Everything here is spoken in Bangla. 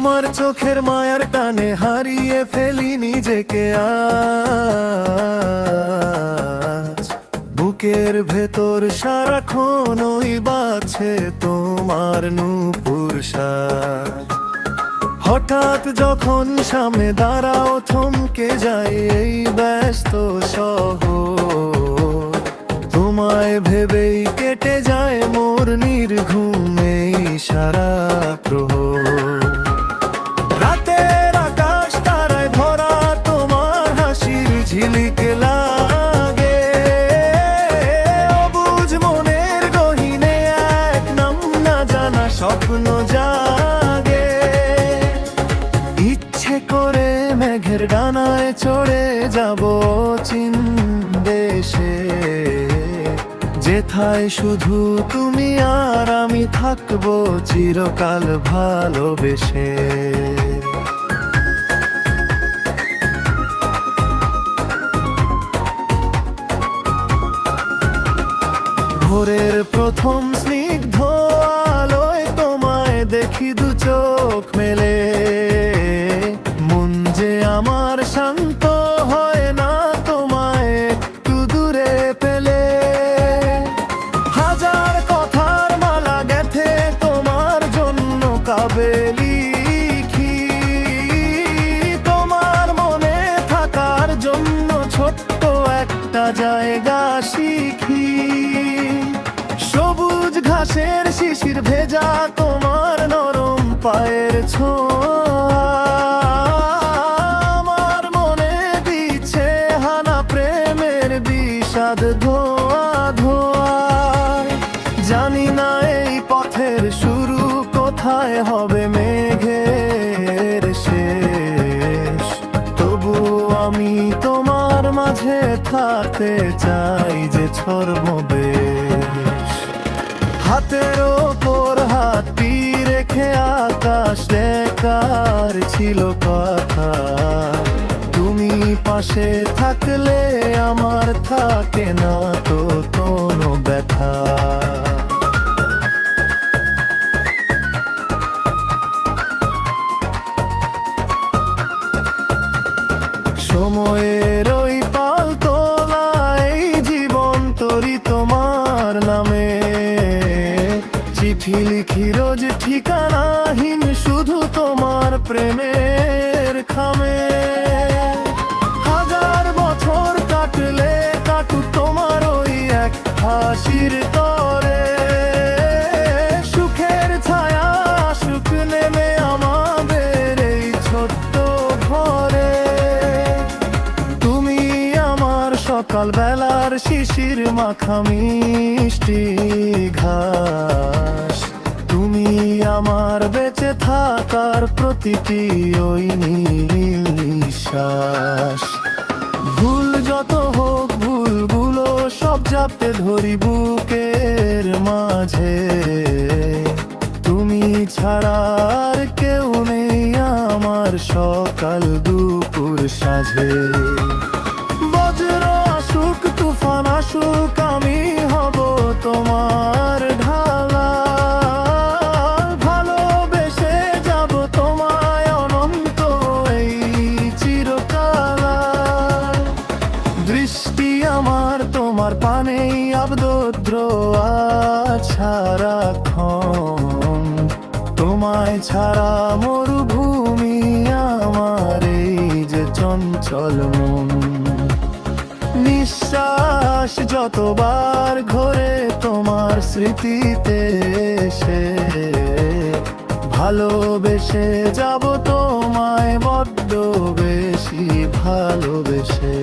তোমার চোখের মায়ার টানে হারিয়ে ফেলি নিজেকে আজ। বুকের ভেতর সারাক্ষণ ওই বাজছে তোমার নূপুর সাজ। হঠাৎ যখন সামনে দাঁড়াও থমকে যায় এই ব্যস্ত শহর। তোমায় ভেবেই কেটে যায় মোর নির্ঘুম এই সারা প্রহর। রাতের আকাশ তারায় ভরা তোমার হাসির ঝিলিক লাগে। অবুঝ মনের গহীনে এক নাম না জানা স্বপ্ন জাগে। ইচ্ছে করে মেঘের ডানায় চড়ে যাব চিন দেশে, যেথায় শুধু তুমি আর আমি থাকবো চিরকাল ভালোবেসে। ভোরের প্রথম স্নিগ্ধ আলোয় তোমায় দেখি দু চোখ মেলে। মন যে আমার শান্ত হয় না তোমায় একটু দূরে পেলে। হাজার কথার মালা গেথে তোমার জন্য কাবে লিখি। তোমার মনে থাকার জন্য ছোট্ট একটা জায়গা শিখি। সবুজ ঘাসের শিশির ভেজা তোমার নরম পায়ের ছোঁয়া আমার মনে দিচ্ছে হানা প্রেমের বিষাদ ধোয়া ধোয়া। জানি না এই পথের শুরু কোথায় হবে মেঘের শেষ, তবু আমি তোমার মাঝে থাকতে চাই যে ছদ্মবেশ। হাতের ওপর হাতটি রেখে আকাশ দেখার ছিল কথা। তুমি পাশে থাকলে আমার থাকে না তো কোনো ব্যথা। সময়ের ওই পাল তোলায় জীবন তরি তোমার নামে। চিঠি লিখি রোজ ঠিকানাহীন শুধু তোমার প্রেমের খামে। হাজার বছর কাটলে কাটুক তোমার ওই এক হাসির তরে। সুখের ছায়া সুখ নেমে আমাদের এই ছোট্ট ঘরে। তুমি আমার সকাল বেলার শিশির মাখা মিষ্টি ঘাস। তুমি আমার বেঁচে থাকার প্রতিটি ওই নীল নিঃশ্বাস। ভুল যত হোক ভুলগুলো সব জাপতে ধরি বুকের মাঝে। তুমি ছাড়া আর কেউ নেই আমার সকাল দুপুর সাঁঝে। বজ্র আসুক তুফান আসুক আমি হব তোমার ঢালা। ভালোবেসে যাব তোমায় অনন্ত এই চিরকাল। দৃষ্টি আমার তোমার পানেই আবদ্র সারাক্ষণ। তোমায় ছাড়া মরুভূমি আমার এই যে চঞ্চল মন। নিঃশ্বাস যতবার ঘোরে তোমার স্মৃতিতে এসে। ভালোবেসে যাব তোমায় বড্ড বেশি ভালোবেসে।